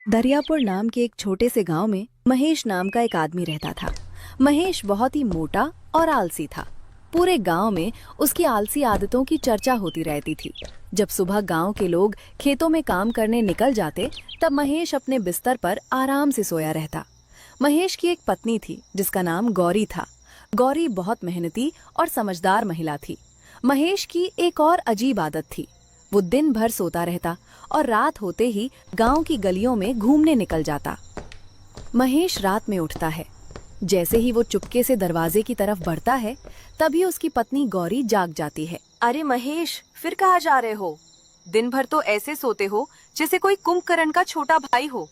दरियापुर नाम के एक छोटे से गांव में महेश नाम का एक आदमी रहता था। महेश बहुत ही मोटा और आलसी था। पूरे गांव में उसकी आलसी आदतों की चर्चा होती रहती थी। जब सुबह गांव के लोग खेतों में काम करने निकल जाते, तब महेश अपने बिस्तर पर आराम से सोया रहता। महेश की एक पत्नी थी जिसका नाम गौरी था। गौरी बहुत मेहनती और समझदार महिला थी। महेश की एक और अजीब आदत थी। वो दिन भर सोता रहता और रात होते ही गांव की गलियों में घूमने निकल जाता। महेश रात में उठता है। जैसे ही वो चुपके से दरवाजे की तरफ बढ़ता है, तभी उसकी पत्नी गौरी जाग जाती है। अरे महेश, फिर कहाँ जा रहे हो? दिन भर तो ऐसे सोते हो जैसे कोई कुंभकर्ण का छोटा भाई हो,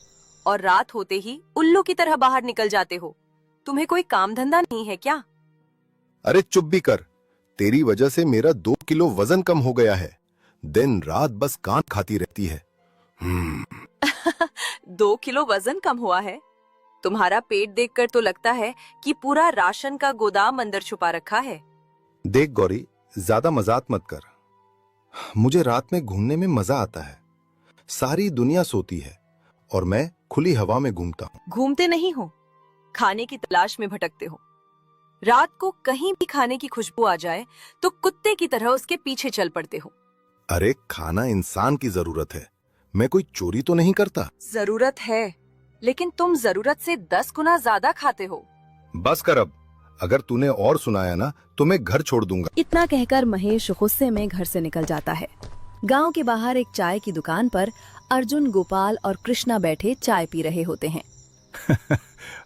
और रात होते ही उल्लू की तरह बाहर निकल जाते हो। तुम्हें कोई काम धंधा नहीं है क्या? अरे चुप भी कर। तेरी वजह से मेरा 2 किलो वजन कम हो गया है। दिन रात बस कान खाती रहती है। 2 किलो वजन कम हुआ है? तुम्हारा पेट देखकर तो लगता है कि पूरा राशन का गोदाम अंदर छुपा रखा है। देख गौरी, ज्यादा मजाक मत कर। मुझे रात में घूमने में मजा आता है। सारी दुनिया सोती है और मैं खुली हवा में घूमता हूँ। घूमते नहीं हो, खाने की तलाश में भटकते हो। रात को कहीं भी खाने की खुशबू आ जाए तो कुत्ते की तरह उसके पीछे चल पड़ते हो। अरे खाना इंसान की जरूरत है, मैं कोई चोरी तो नहीं करता। जरूरत है, लेकिन तुम जरूरत से 10 गुना ज्यादा खाते हो। बस कर अब। अगर तूने और सुनाया ना तो मैं घर छोड़ दूंगा। इतना कहकर महेश गुस्से में घर से निकल जाता है। गांव के बाहर एक चाय की दुकान पर अर्जुन, गोपाल और कृष्णा बैठे चाय पी रहे होते हैं।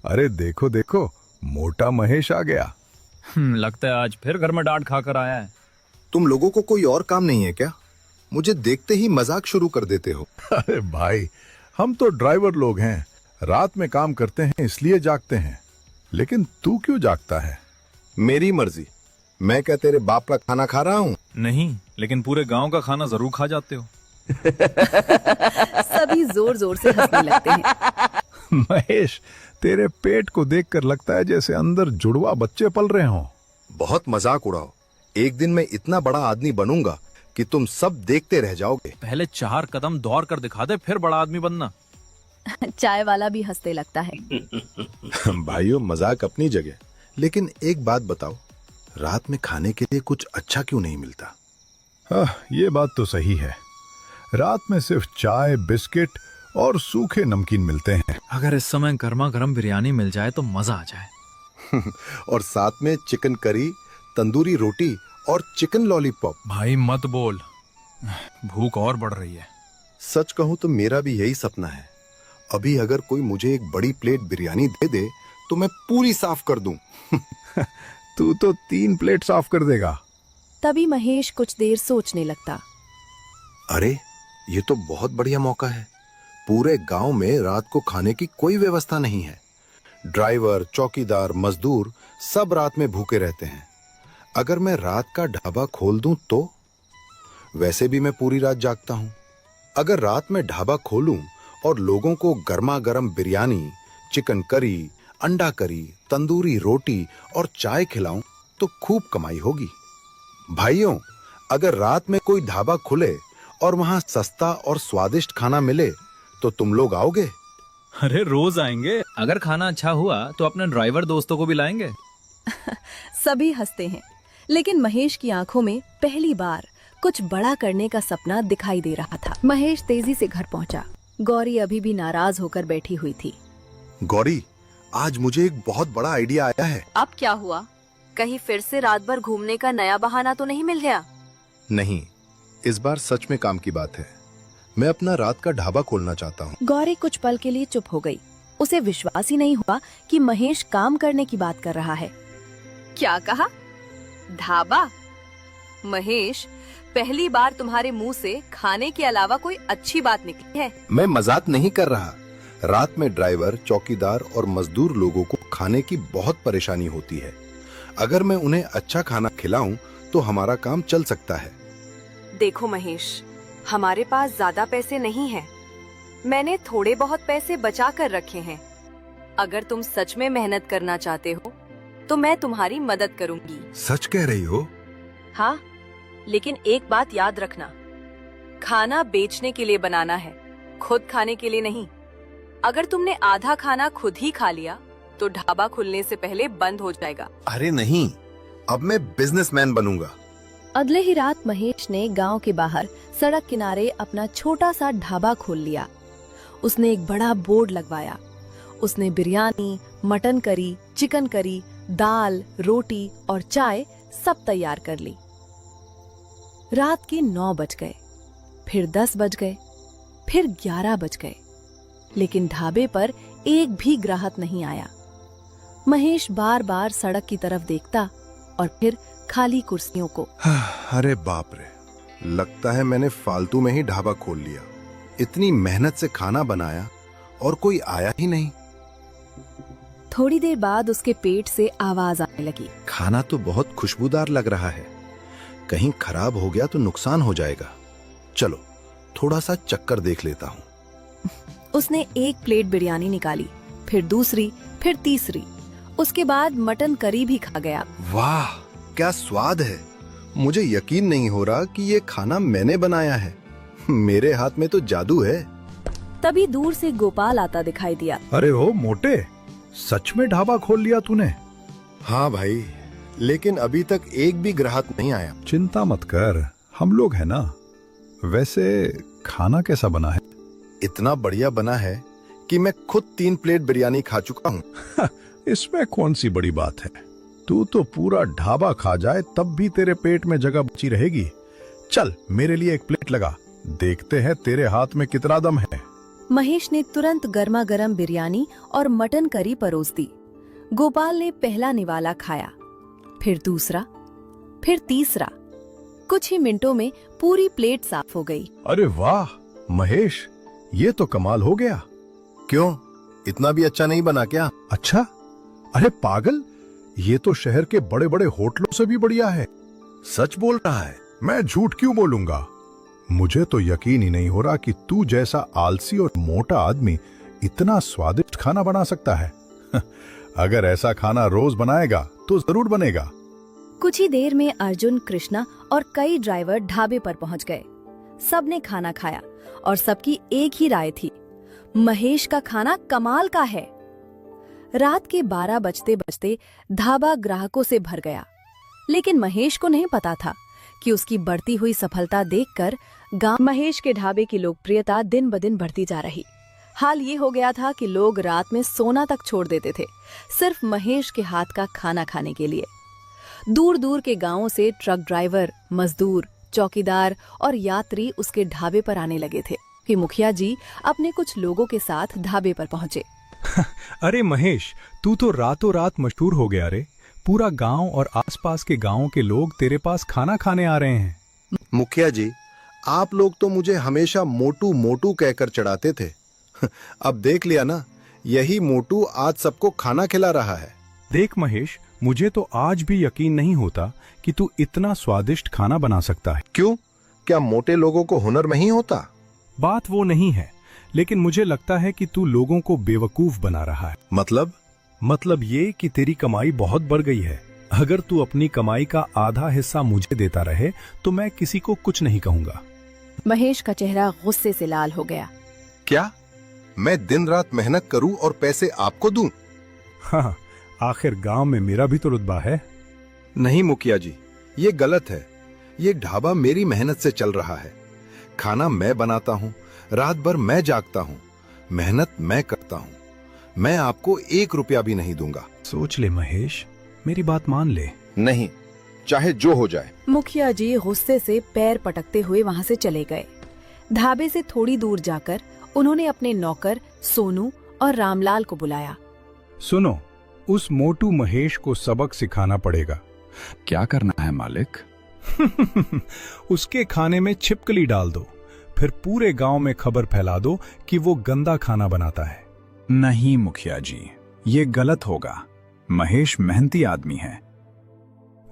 अरे देखो देखो, मोटा महेश आ गया। लगता है आज फिर घर में डांट खाकर आया है। तुम लोगों को कोई और काम नहीं है क्या? मुझे देखते ही मजाक शुरू कर देते हो। अरे भाई, हम तो ड्राइवर लोग हैं, रात में काम करते हैं इसलिए जागते हैं। लेकिन तू क्यों जागता है? मेरी मर्जी। मैं क्या तेरे बाप का खाना खा रहा हूँ? नहीं, लेकिन पूरे गांव का खाना जरूर खा जाते हो। सभी जोर जोर से हंसने लगते हैं। महेश, तेरे पेट को देखकर लगता है जैसे अंदर जुड़वा बच्चे पल रहे हों। बहुत मजाक उड़ाओ। एक दिन मैं इतना बड़ा आदमी बनूंगा कि तुम सब देखते रह जाओगे। पहले 4 कदम दौड़ कर दिखा दे, फिर बड़ा आदमी बनना। चाय वाला भी हंसते लगता है। भाइयों, मजाक अपनी जगह, लेकिन एक बात बताओ, रात में खाने के लिए कुछ अच्छा क्यों नहीं मिलता? ये बात तो सही है। रात में सिर्फ चाय, बिस्किट और सूखे नमकीन मिलते हैं। अगर इस समय गर्मा गर्म बिरयानी मिल जाए तो मजा आ जाए। और साथ में चिकन करी, तंदूरी रोटी और चिकन लॉलीपॉप। भाई मत बोल, भूख और बढ़ रही है। सच कहूं तो मेरा भी यही सपना है। अभी अगर कोई मुझे एक बड़ी प्लेट बिरयानी दे दे तो मैं पूरी साफ कर दूं। तू तो 3 प्लेट साफ कर देगा। तभी महेश कुछ देर सोचने लगता। अरे, ये तो बहुत बढ़िया मौका है। पूरे गांव में रात को खाने की कोई व्यवस्था नहीं है। ड्राइवर, चौकीदार, मजदूर सब रात में भूखे रहते हैं। अगर मैं रात का ढाबा खोल दूं तो? वैसे भी मैं पूरी रात जागता हूं। अगर रात में ढाबा खोलूं और लोगों को गर्मा गर्म बिरयानी, चिकन करी, अंडा करी, तंदूरी रोटी और चाय खिलाऊं तो खूब कमाई होगी। भाइयों, अगर रात में कोई ढाबा खुले और वहां सस्ता और स्वादिष्ट खाना मिले तो तुम लोग आओगे? अरे रोज आएंगे। अगर खाना अच्छा हुआ तो अपने ड्राइवर दोस्तों को भी लाएंगे। सभी हंसते हैं, लेकिन महेश की आंखों में पहली बार कुछ बड़ा करने का सपना दिखाई दे रहा था। महेश तेजी से घर पहुंचा। गौरी अभी भी नाराज होकर बैठी हुई थी। गौरी, आज मुझे एक बहुत बड़ा आइडिया आया है। अब क्या हुआ? कहीं फिर से रात भर घूमने का नया बहाना तो नहीं मिल गया? नहीं, इस बार सच में काम की बात है। मैं अपना रात का ढाबा खोलना चाहता हूँ। गौरी कुछ पल के लिए चुप हो गई। उसे विश्वास ही नहीं हुआ कि महेश काम करने की बात कर रहा है। क्या कहा? ढाबा? महेश, पहली बार तुम्हारे मुंह से खाने के अलावा कोई अच्छी बात निकली है। मैं मजाक नहीं कर रहा। रात में ड्राइवर, चौकीदार और मजदूर लोगों को खाने की बहुत परेशानी होती है। अगर मैं उन्हें अच्छा खाना खिलाऊं तो हमारा काम चल सकता है। देखो महेश, हमारे पास ज्यादा पैसे नहीं हैं। मैंने थोड़े बहुत पैसे बचा कर रखे हैं। अगर तुम सच में मेहनत करना चाहते हो तो मैं तुम्हारी मदद करूंगी। सच कह रही हो? हाँ, लेकिन एक बात याद रखना, खाना बेचने के लिए बनाना है, खुद खाने के लिए नहीं। अगर तुमने आधा खाना खुद ही खा लिया तो ढाबा खुलने से पहले बंद हो जाएगा। अरे नहीं, अब मैं बिजनेसमैन बनूंगा। अगले ही रात महेश ने गांव के बाहर सड़क किनारे अपना छोटा सा ढाबा खोल लिया। उसने एक बड़ा बोर्ड लगवाया। उसने biryani, mutton curry, chicken curry, दाल, रोटी और चाय सब तैयार कर ली। रात के 9 बज गए, फिर 10 बज गए, फिर 11 बज गए, लेकिन ढाबे पर एक भी ग्राहक नहीं आया। महेश बार बार सड़क की तरफ देखता और फिर खाली कुर्सियों को। अरे बाप रे, लगता है मैंने फालतू में ही ढाबा खोल लिया। इतनी मेहनत से खाना बनाया और कोई आया ही नहीं। थोड़ी देर बाद उसके पेट से आवाज आने लगी। खाना तो बहुत खुशबूदार लग रहा है, कहीं खराब हो गया तो नुकसान हो जाएगा। चलो थोड़ा सा चक्कर देख लेता हूँ। उसने एक प्लेट बिरयानी निकाली, फिर दूसरी, फिर तीसरी। उसके बाद मटन करी भी खा गया। वाह, क्या स्वाद है। मुझे यकीन नहीं हो रहा कि ये खाना मैंने बनाया है। मेरे हाथ में तो जादू है। तभी दूर से गोपाल आता दिखाई दिया। अरे ओ मोटे, सच में ढाबा खोल लिया तूने? हाँ भाई, लेकिन अभी तक एक भी ग्राहक नहीं आया। चिंता मत कर, हम लोग हैं ना। वैसे खाना कैसा बना है? इतना बढ़िया बना है कि मैं खुद 3 प्लेट बिरयानी खा चुका हूँ। इसमें कौन सी बड़ी बात है? तू तो पूरा ढाबा खा जाए तब भी तेरे पेट में जगह बची रहेगी। चल मेरे लिए एक प्लेट लगा, देखते हैं तेरे हाथ में कितना दम है। महेश ने तुरंत गर्मा गर्म बिरयानी और मटन करी परोस दी। गोपाल ने पहला निवाला खाया, फिर दूसरा, फिर तीसरा। कुछ ही मिनटों में पूरी प्लेट साफ हो गई। अरे वाह महेश, ये तो कमाल हो गया। क्यों, इतना भी अच्छा नहीं बना क्या? अच्छा? अरे पागल, ये तो शहर के बड़े बड़े होटलों से भी बढ़िया है। सच बोल रहा है? मैं झूठ क्यों बोलूंगा? मुझे तो यकीन ही नहीं हो रहा कि तू जैसा आलसी और मोटा आदमी इतना स्वादिष्ट खाना बना सकता है। अगर ऐसा खाना रोज बनाएगा तो जरूर बनेगा। कुछ ही देर में अर्जुन, कृष्णा और कई ड्राइवर ढाबे पर पहुंच गए। सबने खाना खाया और सबकी एक ही राय थी, महेश का खाना कमाल का है। रात के 12 बजते बजते ढाबा ग्राहकों से भर गया, लेकिन महेश को नहीं पता था कि उसकी बढ़ती हुई सफलता देखकर गांव महेश के ढाबे की लोकप्रियता दिन ब दिन बढ़ती जा रही। हाल ये हो गया था कि लोग रात में सोना तक छोड़ देते थे, सिर्फ महेश के हाथ का खाना खाने के लिए। दूर दूर के गांवों से ट्रक ड्राइवर, मजदूर, चौकीदार और यात्री उसके ढाबे पर आने लगे थे कि मुखिया जी अपने कुछ लोगों के साथ ढाबे पर पहुंचे। अरे महेश, तू तो रातों रात मशहूर हो गया रे। पूरा गांव और आसपास के गांवों के लोग तेरे पास खाना खाने आ रहे हैं। मुखिया जी, आप लोग तो मुझे हमेशा मोटू मोटू कहकर चढ़ाते थे। अब देख लिया ना, यही मोटू आज सबको खाना खिला रहा है। देख महेश, मुझे तो आज भी यकीन नहीं होता कि तू इतना स्वादिष्ट खाना बना सकता है। क्यों, क्या मोटे लोगों को हुनर नहीं होता? बात वो नहीं है, लेकिन मुझे लगता है कि तू लोगों को बेवकूफ बना रहा है। मतलब ये कि तेरी कमाई बहुत बढ़ गई है। अगर तू अपनी कमाई का आधा हिस्सा मुझे देता रहे तो मैं किसी को कुछ नहीं कहूंगा। महेश का चेहरा गुस्से से लाल हो गया। क्या मैं दिन रात मेहनत करूं और पैसे आपको दूं? हाँ, आखिर गांव में मेरा भी तो रुतबा है। नहीं मुखिया जी, ये गलत है। ये ढाबा मेरी मेहनत से चल रहा है। खाना मैं बनाता हूँ, रात भर मैं जागता हूँ, मेहनत मैं करता हूँ। मैं आपको 1 रुपया भी नहीं दूंगा। सोच ले महेश, मेरी बात मान ले। नहीं, चाहे जो हो जाए। मुखिया जी गुस्से से पैर पटकते हुए वहां से चले गए। ढाबे से थोड़ी दूर जाकर उन्होंने अपने नौकर सोनू और रामलाल को बुलाया। सुनो, उस मोटू महेश को सबक सिखाना पड़ेगा। क्या करना है मालिक? उसके खाने में छिपकली डाल दो, फिर पूरे गांव में खबर फैला दो कि वो गंदा खाना बनाता है। नहीं मुखिया जी, ये गलत होगा। महेश मेहनती आदमी है।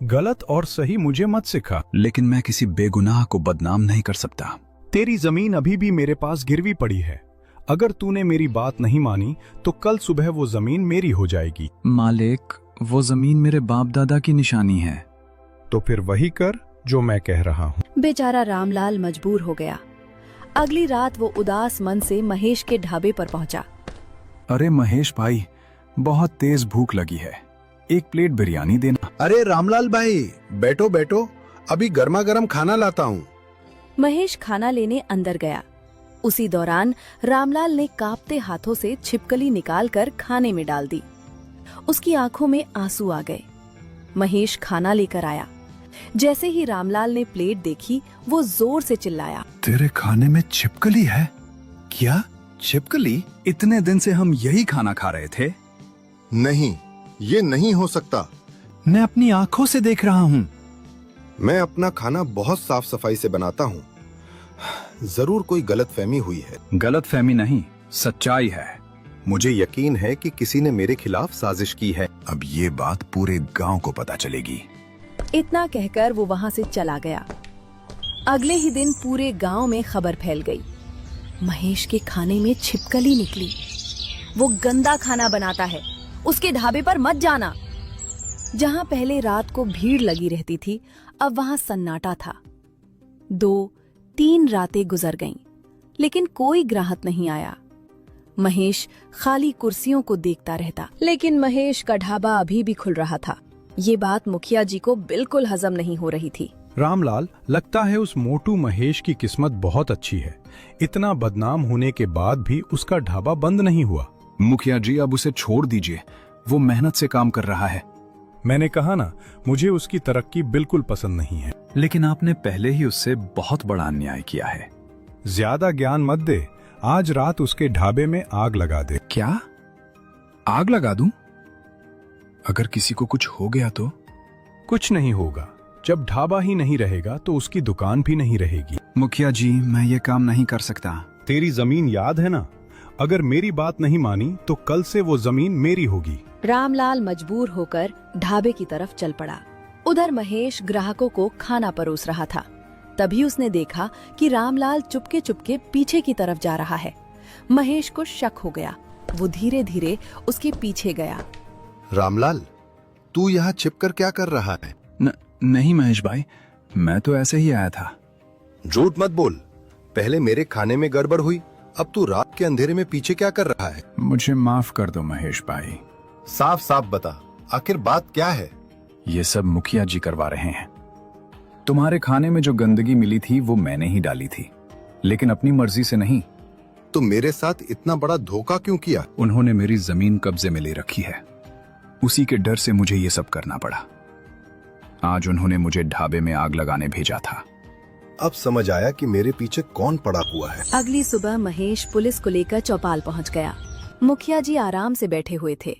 गलत और सही मुझे मत सिखा। लेकिन मैं किसी बेगुनाह को बदनाम नहीं कर सकता। तेरी जमीन अभी भी मेरे पास गिरवी पड़ी है। अगर तूने मेरी बात नहीं मानी तो कल सुबह वो जमीन मेरी हो जाएगी। मालिक, वो जमीन मेरे बाप दादा की निशानी है। तो फिर वही कर जो मैं कह रहा हूँ। बेचारा रामलाल मजबूर हो गया। अगली रात वो उदास मन से महेश के ढाबे पर पहुंचा। अरे महेश भाई, बहुत तेज भूख लगी है, एक प्लेट बिरयानी देना। अरे रामलाल भाई, बैठो बैठो, अभी गर्मा गर्म खाना लाता हूँ। महेश खाना लेने अंदर गया। उसी दौरान रामलाल ने कांपते हाथों से छिपकली निकालकर खाने में डाल दी। उसकी आंखों में आंसू आ गए। महेश खाना लेकर आया। जैसे ही रामलाल ने प्लेट देखी, वो जोर से चिल्लाया, तेरे खाने में छिपकली है? क्या छिपकली? इतने दिन से हम यही खाना खा रहे थे। नहीं, ये नहीं हो सकता। मैं अपनी आंखों से देख रहा हूँ। मैं अपना खाना बहुत साफ सफाई से बनाता हूँ। जरूर कोई गलतफहमी हुई है। गलतफहमी नहीं, सच्चाई है। मुझे यकीन है कि किसी ने मेरे खिलाफ साजिश की है। अब ये बात पूरे गांव को पता चलेगी। इतना कहकर वो वहां से चला गया। अगले ही दिन पूरे गांव में खबर फैल गई। महेश के खाने में छिपकली निकली। वो गंदा खाना बनाता है, उसके ढाबे पर मत जाना। जहां पहले रात को भीड़ लगी रहती थी, अब वहां सन्नाटा था। 2-3 रातें गुजर गईं, लेकिन कोई ग्राहक नहीं आया। महेश खाली कुर्सियों को देखता रहता, लेकिन महेश का ढाबा अभी भी खुल रहा था। ये बात मुखिया जी को बिल्कुल हजम नहीं हो रही थी। रामलाल, लगता है उस मोटू महेश की किस्मत बहुत अच्छी है। इतना बदनाम होने के बाद भी उसका ढाबा बंद नहीं हुआ। मुखिया जी, अब उसे छोड़ दीजिए, वो मेहनत से काम कर रहा है। मैंने कहा ना, मुझे उसकी तरक्की बिल्कुल पसंद नहीं है। लेकिन आपने पहले ही उससे बहुत बड़ा अन्याय किया है। ज्यादा ज्ञान मत दे। आज रात उसके ढाबे में आग लगा दे। क्या? आग लगा दूं? अगर किसी को कुछ हो गया तो? कुछ नहीं होगा। जब ढाबा ही नहीं रहेगा तो उसकी दुकान भी नहीं रहेगी। मुखिया जी, मैं ये काम नहीं कर सकता। तेरी जमीन याद है ना? अगर मेरी बात नहीं मानी तो कल से वो जमीन मेरी होगी। रामलाल मजबूर होकर ढाबे की तरफ चल पड़ा। उधर महेश ग्राहकों को खाना परोस रहा था। तभी उसने देखा कि रामलाल चुपके चुपके पीछे की तरफ जा रहा है। महेश को शक हो गया। वो धीरे धीरे उसके पीछे गया। रामलाल, तू यहाँ छिपकर क्या कर रहा है? नहीं महेश भाई, मैं तो ऐसे ही आया था। झूठ मत बोल। पहले मेरे खाने में गड़बड़ हुई, अब तू रात के अंधेरे में पीछे क्या कर रहा है? मुझे माफ कर दो महेश भाई। साफ साफ बता, आखिर बात क्या है? ये सब मुखिया जी करवा रहे हैं। तुम्हारे खाने में जो गंदगी मिली थी वो मैंने ही डाली थी, लेकिन अपनी मर्जी से नहीं। तो मेरे साथ इतना बड़ा धोखा क्यों किया? उन्होंने मेरी जमीन कब्जे में ले रखी है, उसी के डर से मुझे ये सब करना पड़ा। आज उन्होंने मुझे ढाबे में आग लगाने भेजा था। अब समझ आया कि मेरे पीछे कौन पड़ा हुआ है। अगली सुबह महेश पुलिस को लेकर चौपाल पहुंच गया। मुखिया जी आराम से बैठे हुए थे।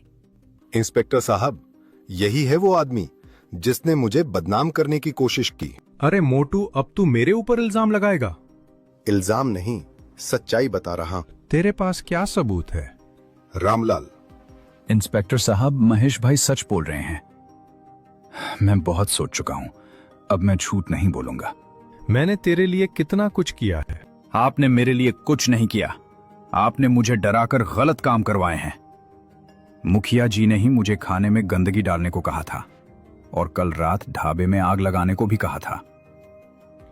इंस्पेक्टर साहब, यही है वो आदमी जिसने मुझे बदनाम करने की कोशिश की। अरे मोटू, अब तू मेरे ऊपर इल्जाम लगाएगा? इल्जाम नहीं, सच्चाई बता रहा। तेरे पास क्या सबूत है? रामलाल, इंस्पेक्टर साहब, महेश भाई सच बोल रहे हैं। मैं बहुत सोच चुका हूँ, अब मैं झूठ नहीं बोलूंगा। मैंने तेरे लिए कितना कुछ किया है। आपने मेरे लिए कुछ नहीं किया। आपने मुझे डराकर गलत काम करवाए हैं। मुखिया जी ने ही मुझे खाने में गंदगी डालने को कहा था और कल रात ढाबे में आग लगाने को भी कहा था।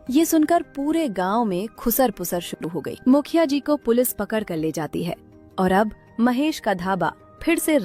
ये सुनकर पूरे गांव में खुसर पुसर शुरू हो गई। मुखिया जी को पुलिस पकड़ कर ले जाती है और अब महेश का ढाबा फिर से